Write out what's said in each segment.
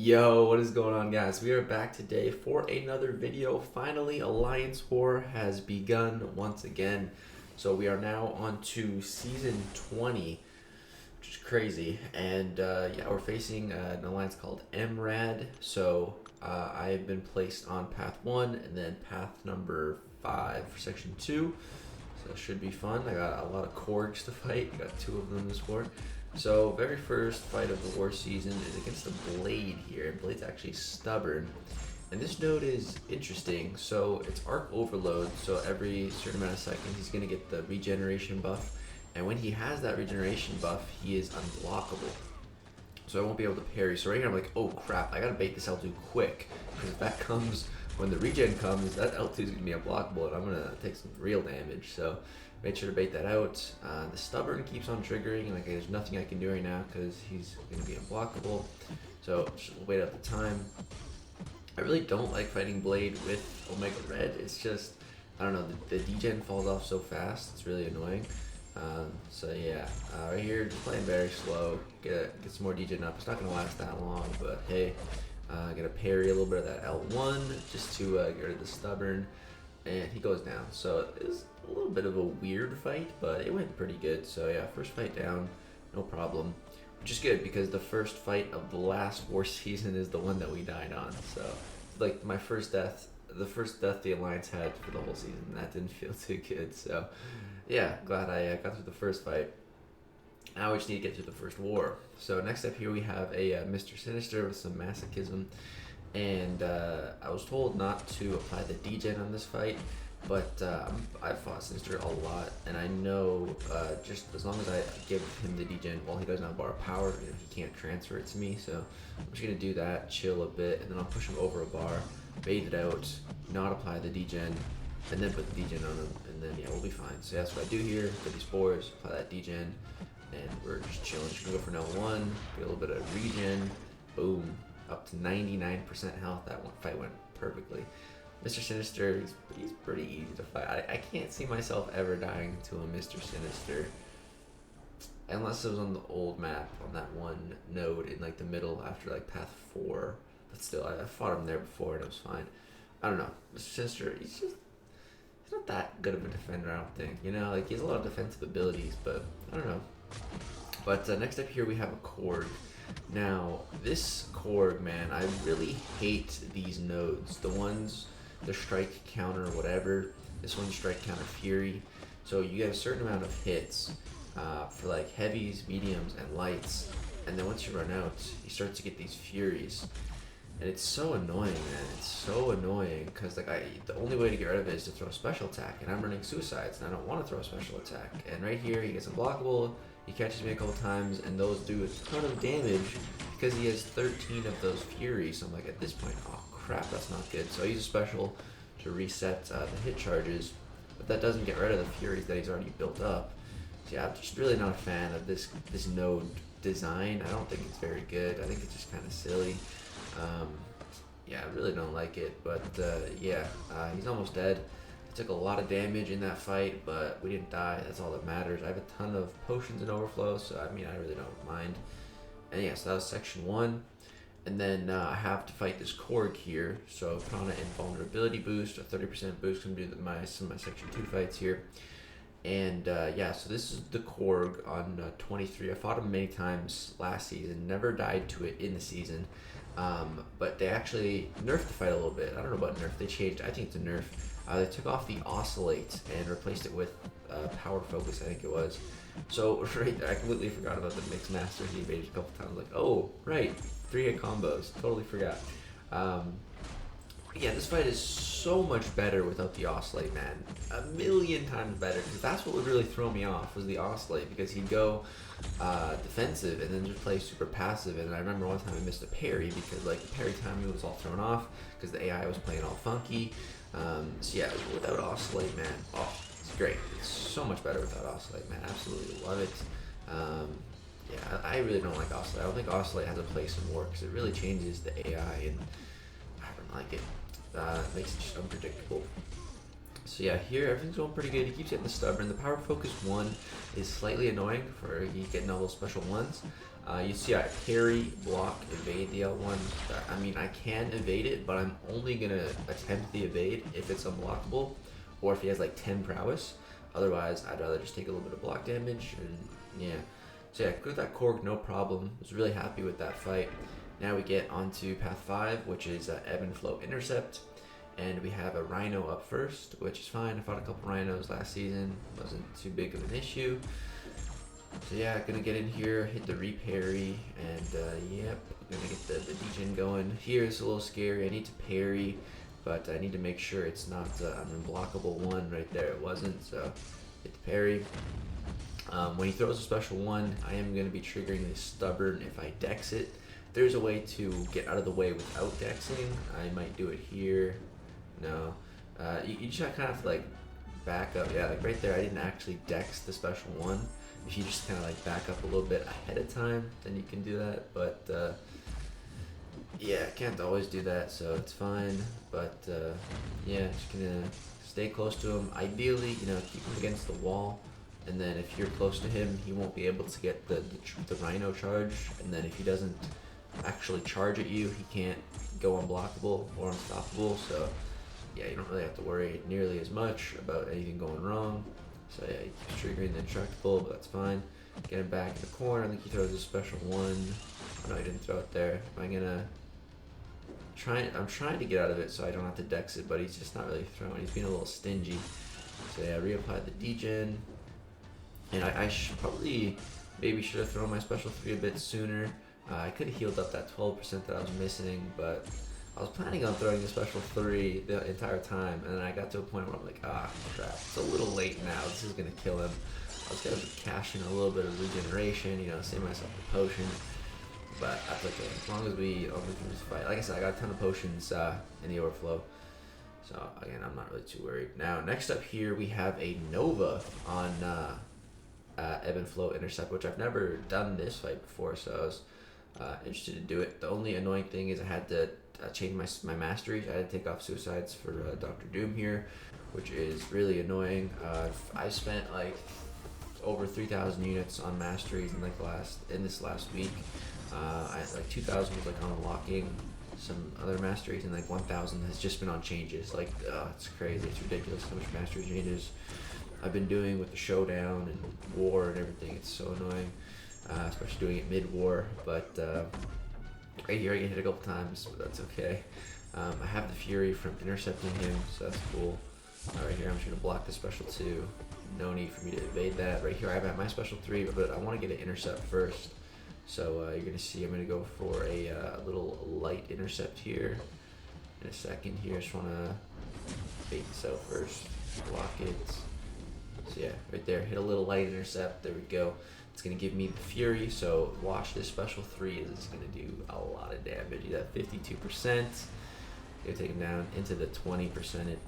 Yo, what is going on, guys? We are back today for another video. Finally, Alliance War has begun once again. So we are now on to Season 20, which is crazy. And yeah, we're facing an alliance called EMRad. So I have been placed on Path 1 and then Path number 5 for Section 2. So it should be fun. I got a lot of Korgs to fight. I got 2 of them this war. So, very first fight of the war season is against the Blade here. Blade's actually stubborn. And this node is interesting. So, it's arc overload. So, every certain amount of seconds, he's going to get the regeneration buff. And when he has that regeneration buff, he is unblockable. So, I won't be able to parry. So, right here, I'm like, oh crap, I got to bait this L2 quick. Because if that comes, when the regen comes, that L2 is going to be unblockable. And I'm going to take some real damage. So, made sure to bait that out. The stubborn keeps on triggering, and like there's nothing I can do right now because he's going to be unblockable. So just wait out the time. I really don't like fighting Blade with Omega Red. It's just, I don't know, the degen falls off so fast. It's really annoying. So yeah, right here, just playing very slow. Get some more degen up. It's not going to last that long, but hey, gonna parry a little bit of that L1 just to get rid of the stubborn. And he goes down. So it was a little bit of a weird fight, but it went pretty good. So yeah, first fight down, no problem. Which is good because the first fight of the last war season is the one that we died on. So like my first death, the first death the Alliance had for the whole season. That didn't feel too good. So yeah, glad I got through the first fight. Now we just need to get through the first war. So next up here we have a Mr. Sinister with some masochism. And I was told not to apply the degen on this fight, but I've fought Sinister a lot, and I know just as long as I give him the degen while he doesn't have bar of power, you know, he can't transfer it to me. So I'm just gonna do that, chill a bit, and then I'll push him over a bar, bait it out, not apply the degen, and then put the degen on him, and then yeah, we'll be fine. So that's what I do here. Get these spores, apply that degen, and we're just chilling. Just gonna go for an L1, get a little bit of regen, boom. Up to 99% health. That one fight went perfectly. Mr. Sinister, he's pretty easy to fight. I can't see myself ever dying to a Mr. Sinister. Unless it was on the old map, on that one node in like the middle after like path 4. But still, I fought him there before and it was fine. I don't know. Mr. Sinister, he's not that good of a defender, I don't think. You know, like he has a lot of defensive abilities, but I don't know. But next up here we have a Korg. Now, this Korg, man, I really hate these nodes. The strike counter, whatever. This one's strike counter fury. So you get a certain amount of hits for like heavies, mediums, and lights. And then once you run out, you start to get these furies. And it's so annoying, man. It's so annoying because like the only way to get rid of it is to throw a special attack. And I'm running suicides, and I don't want to throw a special attack. And right here, he gets unblockable. He catches me a couple times, and those do a ton of damage because he has 13 of those furies. So I'm like, at this point, oh crap, that's not good. So I use a special to reset the hit charges, but that doesn't get rid of the furies that he's already built up. So yeah, I'm just really not a fan of this node design. I don't think it's very good. I think it's just kind of silly. Yeah, I really don't like it, but yeah, he's almost dead. I took a lot of damage in that fight, but we didn't die. That's all that matters. I have a ton of potions and overflow, so I mean, I really don't mind. And yeah, so that was section 1. And then I have to fight this Korg here. So Prana invulnerability boost, a 30% boost can do some of my section 2 fights here. And yeah, so this is the Korg on 23. I fought him many times last season, never died to it in the season. But they actually nerfed the fight a little bit. I don't know about nerf, they changed, I think it's a nerf. They took off the oscillate and replaced it with power focus, I think it was. So right there, I completely forgot about the mix master. He evaded a couple times, like, oh right, 3-hit combos, totally forgot. Yeah, this fight is so much better without the oscillate, man. A million times better, because that's what would really throw me off, was the oscillate, because he'd go defensive and then just play super passive. And I remember one time I missed a parry because like the parry timing was all thrown off because the AI was playing all funky. So yeah, without oscillate, man, oh, it's great. It's so much better without oscillate, man. Absolutely love it. Yeah, I really don't like oscillate. I don't think oscillate has a place in war because it really changes the AI, and I don't like it. It makes it just unpredictable. So yeah, here everything's going pretty good. He keeps getting the stubborn. The power focus 1 is slightly annoying for you getting all those special ones. You see I parry, block, evade the L1. I mean, I can evade it, but I'm only going to attempt the evade if it's unblockable or if he has like 10 prowess. Otherwise, I'd rather just take a little bit of block damage, and yeah. So yeah, with that Korg, no problem. Was really happy with that fight. Now we get onto path 5, which is ebb and flow intercept. And we have a rhino up first, which is fine. I fought a couple rhinos last season. Wasn't too big of an issue. So yeah, gonna get in here, hit the reparry, and yep, gonna get the degen going. Here it's a little scary. I need to parry, but I need to make sure it's not an unblockable one right there. It wasn't, so hit the parry. When he throws a special one, I am gonna be triggering the stubborn if I dex it. There's a way to get out of the way without dexing. I might do it here. No, you just kind of like back up. Yeah, like right there, I didn't actually dex the special one. If you just kind of like back up a little bit ahead of time, then you can do that. But yeah, I can't always do that, so it's fine. But yeah, just gonna stay close to him. Ideally, you know, keep him against the wall. And then if you're close to him, he won't be able to get the rhino charge. And then if he doesn't actually charge at you, he can't go unblockable or unstoppable. So yeah, you don't really have to worry nearly as much about anything going wrong. So yeah, he's triggering the indestructible, but that's fine. Get him back in the corner. I think he throws a special one. Oh no, he didn't throw it there. I'm trying to get out of it so I don't have to dex it, but he's just not really throwing. He's being a little stingy. So yeah, reapply the degen. And I probably maybe should have thrown my special 3 a bit sooner. I could have healed up that 12% that I was missing, but I was planning on throwing the special 3 the entire time, and then I got to a point where I'm like, ah, crap, it's a little late now, this is going to kill him. I was going to cash in a little bit of regeneration, you know, save myself a potion, but that's okay, as long as we can just fight. Like I said, I got a ton of potions in the overflow, so again, I'm not really too worried. Now, next up here, we have a Nova on ebb and flow intercept, which I've never done this fight before, so I was interested to do it. The only annoying thing is I had to change my masteries. I had to take off suicides for Dr. Doom here, which is really annoying. I spent like over 3,000 units on masteries in this last week. I like 2,000 was like on unlocking some other masteries, and like 1,000 has just been on changes. Like it's crazy, it's ridiculous how much mastery changes I've been doing with the showdown and war and everything. It's so annoying, especially doing it mid-war. But right here I get hit a couple times, but that's okay. I have the Fury from intercepting him, so that's cool. Right here I'm just gonna block the special 2. No need for me to evade that. Right here I have my special 3, but I want to get an intercept first. So you're gonna see I'm gonna go for a little light intercept here in a second. Here, I just wanna bait this out first. Block it. So yeah, right there, hit a little light intercept. There we go. It's gonna give me the Fury. So watch this special 3 is gonna do a lot of damage. You got 52%. Gonna take him down into the 20 percentile.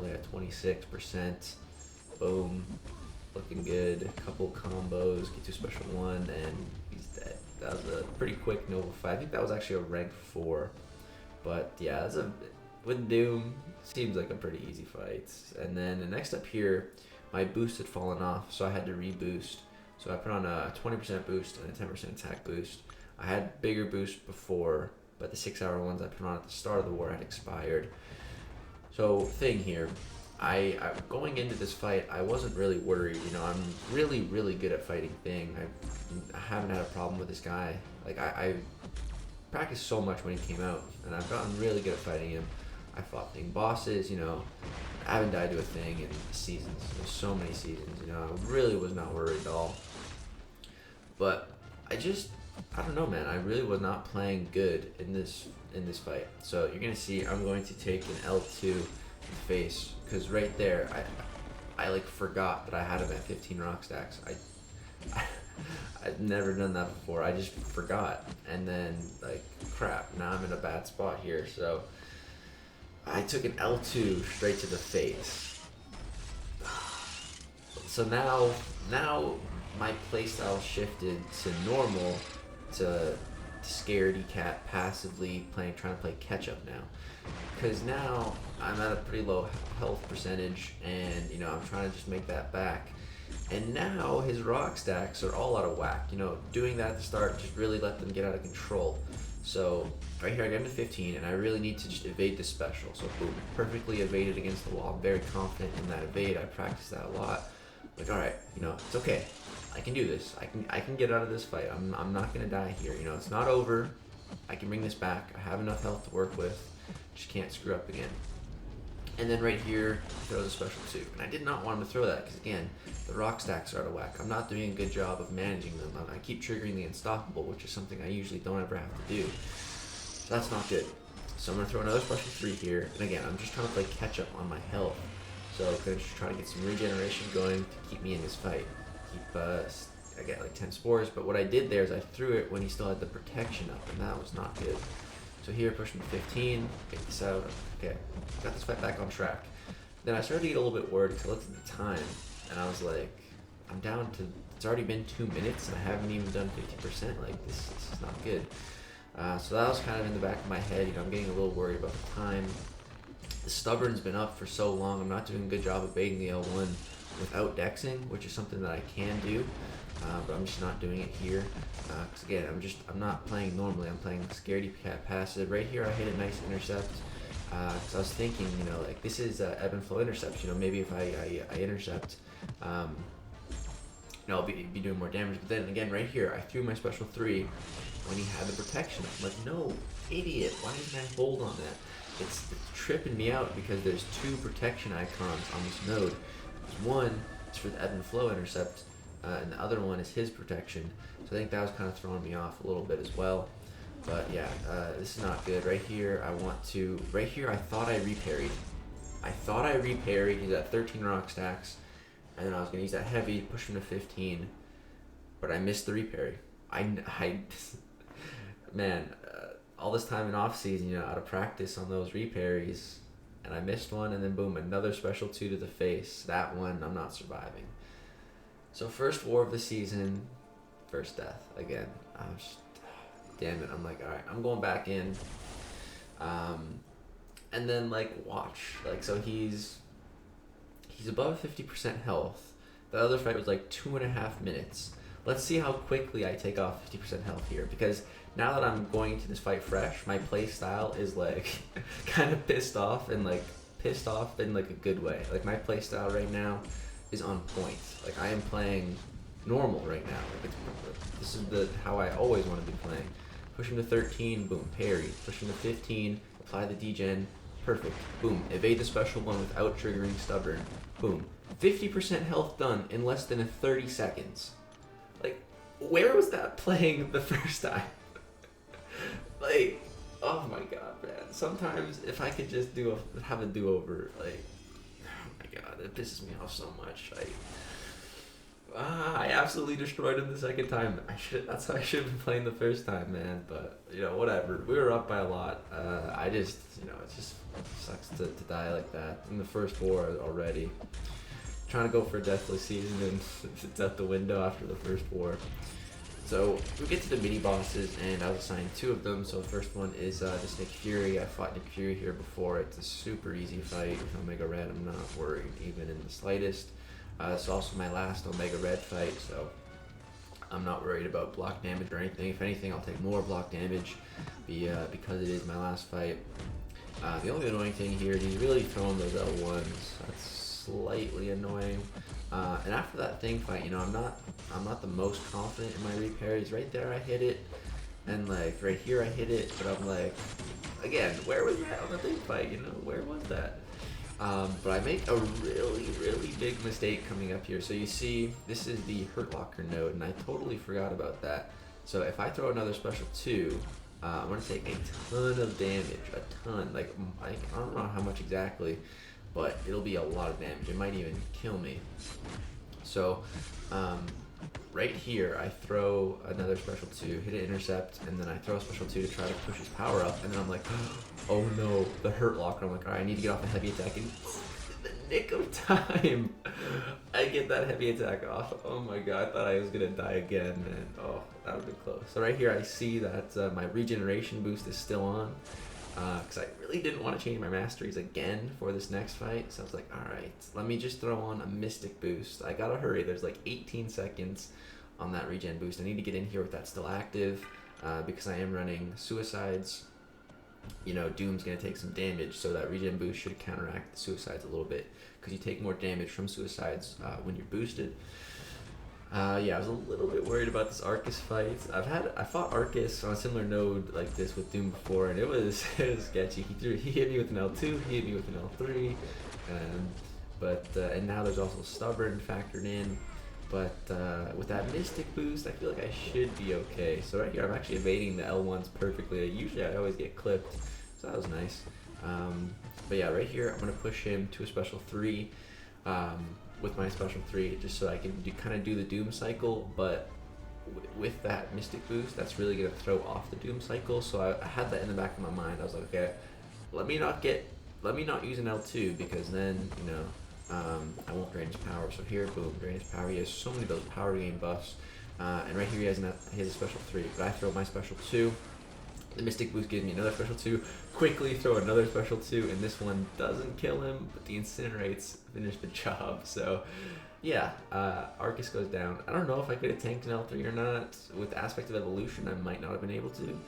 Yeah, 26%. Boom. Looking good. A couple combos. Get to special 1, and he's dead. That was a pretty quick Nova fight. I think that was actually a rank 4. But yeah, that's with Doom, seems like a pretty easy fight. And then the next up here, my boost had fallen off, so I had to reboost. So I put on a 20% boost and a 10% attack boost. I had bigger boost before, but the 6-hour ones I put on at the start of the war had expired. So thing here, I going into this fight, I wasn't really worried. You know, I'm really good at fighting Thing. I haven't had a problem with this guy. Like I practiced so much when he came out, and I've gotten really good at fighting him. I fought Thing bosses, you know. I haven't died to a Thing in seasons. There's so many seasons, you know. I really was not worried at all. But I don't know, man. I really was not playing good in this fight. So you're gonna see I'm going to take an L2 in the face, because right there I like forgot that I had him at 15 rock stacks. I've never done that before. I just forgot, and then like crap. Now I'm in a bad spot here. So I took an L2 straight to the face. So now my playstyle shifted to normal, to scaredy cat, passively trying to play catch up now, because now I'm at a pretty low health percentage, and you know I'm trying to just make that back. And now his rock stacks are all out of whack. You know, doing that at the start just really let them get out of control. So right here I get him to 15, and I really need to just evade this special. So boom, perfectly evaded against the wall. I'm very confident in that evade. I practiced that a lot. Like, all right, you know, it's okay. I can do this. I can get out of this fight. I'm not gonna die here. You know, it's not over. I can bring this back. I have enough health to work with. Just can't screw up again. And then right here, throws a special 2. And I did not want him to throw that because, again, the rock stacks are out of whack. I'm not doing a good job of managing them. I keep triggering the unstoppable, which is something I usually don't ever have to do. So that's not good. So I'm going to throw another special 3 here. And again, I'm just trying to play catch up on my health. So I'm going to just try to get some regeneration going to keep me in this fight. I get like 10 spores, but what I did there is I threw it when he still had the protection up, and that was not good. So here, push him to 15, get this out. Okay, got this fight back on track. Then I started to get a little bit worried because I looked at the time, and I was like, I'm down to, it's already been 2 minutes, and I haven't even done 50%. Like, this is not good. So that was kind of in the back of my head. You know, I'm getting a little worried about the time. The stubborn's been up for so long. I'm not doing a good job of baiting the L1 without dexing, which is something that I can do. But I'm just not doing it here. Because again, I'm not playing normally. I'm playing scaredy cat passive. Right here, I hit a nice intercept. Because I was thinking, you know, like this is ebb and flow intercepts. You know, maybe if I intercept, you know, I'll be doing more damage. But then again, right here, I threw my special 3 when he had the protection. I'm like, no, idiot! Why didn't I hold on that? It's tripping me out because there's 2 protection icons on this node. One is for the ebb and flow intercept. And the other one is his protection. So I think that was kind of throwing me off a little bit as well. But yeah, this is not good. Right here, right here I thought I reparried. He's at 13 rock stacks. And then I was going to use that heavy, push him to 15. But I missed the reparry. Man, all this time in off season, you know, out of practice on those reparries. And I missed one, and then boom, another special 2 to the face. That one, I'm not surviving. So first war of the season, first death again. I'm just, damn it. I'm like, all right, I'm going back in. And then like watch, like so he's above 50% health. The other fight was like 2.5 minutes. Let's see how quickly I take off 50% health here, because now that I'm going into this fight fresh, my play style is like kind of pissed off in like a good way. Like my play style right now is on point. Like I am playing normal right now. Like this is how I always want to be playing. Push him to 13, boom, parry. Push him to 15, apply the degen, perfect. Boom, evade the special one without triggering stubborn. Boom, 50% health done in less than 30 seconds. Like, where was that playing the first time? Like, oh my god, man. Sometimes if I could just have a do-over, like, God, it pisses me off so much. I absolutely destroyed him the second time. That's how I should have been playing the first time, man. But you know, whatever. We were up by a lot. I just, you know, it just sucks to die like that in the first war already. Trying to go for a deathless season and it's out the window after the first war. So we get to the mini bosses, and I was assigned 2 of them. So the first one is this Nick Fury. I fought Nick Fury here before. It's a super easy fight with Omega Red. I'm not worried even in the slightest. It's also my last Omega Red fight, so I'm not worried about block damage or anything. If anything, I'll take more block damage because it is my last fight. The only annoying thing here is he's really throwing those L1s. That's slightly annoying. And after that thing fight, you know, I'm not the most confident in my reparries. Right there I hit it, and like right here I hit it, but I'm like, again, where was that on the thing fight? You know, where was that? But I make a really big mistake coming up here. So you see, this is the Hurt Locker node, and I totally forgot about that. So if I throw another special 2, I'm gonna take a ton of damage, a ton. Like I don't know how much exactly, but it'll be a lot of damage. It might even kill me. So right here, I throw another special 2, hit an intercept, and then I throw a special 2 to try to push his power up, and then I'm like, oh no, the Hurt Locker. I'm like, all right, I need to get off a heavy attack, and in the nick of time, I get that heavy attack off. Oh my god, I thought I was gonna die again, and oh, that would be close. So right here, I see that my regeneration boost is still on. because I really didn't want to change my masteries again for this next fight. So I was like, all right, let me just throw on a Mystic boost. I gotta hurry. There's like 18 seconds on that regen boost. I need to get in here with that still active because I am running suicides. You know, Doom's gonna take some damage, so that regen boost should counteract the suicides a little bit because you take more damage from suicides when you're boosted. Yeah, I was a little bit worried about this Arcus fight. I fought Arcus on a similar node like this with Doom before, and it was sketchy. He hit me with an L2, he hit me with an L3, and now there's also Stubborn factored in. But with that Mystic boost, I feel like I should be okay. So right here, I'm actually evading the L1s perfectly. Usually I always get clipped, so that was nice. But yeah, right here, I'm gonna push him to a special 3. With my special 3, just so I can kind of do the Doom cycle, but with that Mystic boost, that's really gonna throw off the Doom cycle. So I had that in the back of my mind. I was like, okay, let me not use an L2 because then I won't drain his power. So here, boom, drain his power. He has so many of those power gain buffs, and right here he has a special 3. But I throw my special 2. The Mystic boost gives me another special 2. Quickly throw another special 2, and this one doesn't kill him, but the Incinerates finish the job. So, yeah, Arcus goes down. I don't know if I could have tanked an L3 or not. With Aspect of Evolution, I might not have been able to,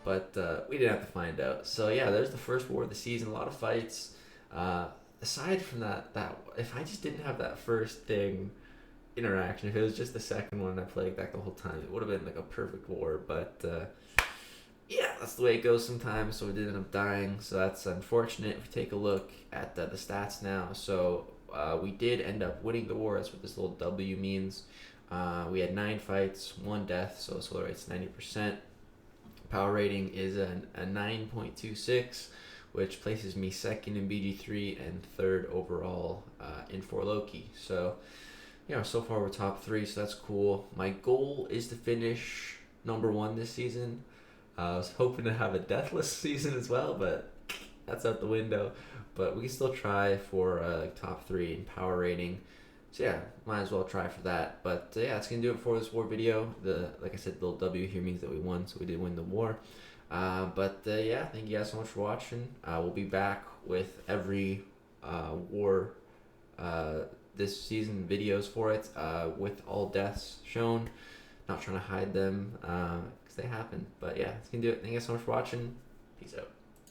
but we didn't have to find out. So, yeah, there's the first war of the season. A lot of fights. Aside from that, if I just didn't have that first thing interaction, if it was just the second one and I played back the whole time, it would have been like a perfect war, but yeah, that's the way it goes sometimes, so we did end up dying, so that's unfortunate. If we take a look at the stats now, so we did end up winning the war. That's what this little W means. We had 9 fights, 1 death, so solar rate's 90%. Power rating is a 9.26, which places me 2nd in BG3 and 3rd overall in 4 Loki. So, yeah, so far we're top 3, so that's cool. My goal is to finish number 1 this season. I was hoping to have a deathless season as well, but that's out the window. But we can still try for top 3 in power rating. So yeah, might as well try for that. But yeah, that's going to do it for this war video. Like I said, the little W here means that we won, so we did win the war. Yeah, thank you guys so much for watching. We'll be back with every war this season videos for it with all deaths shown. Not trying to hide them because they happen. But yeah, that's going to do it. Thank you guys so much for watching. Peace out.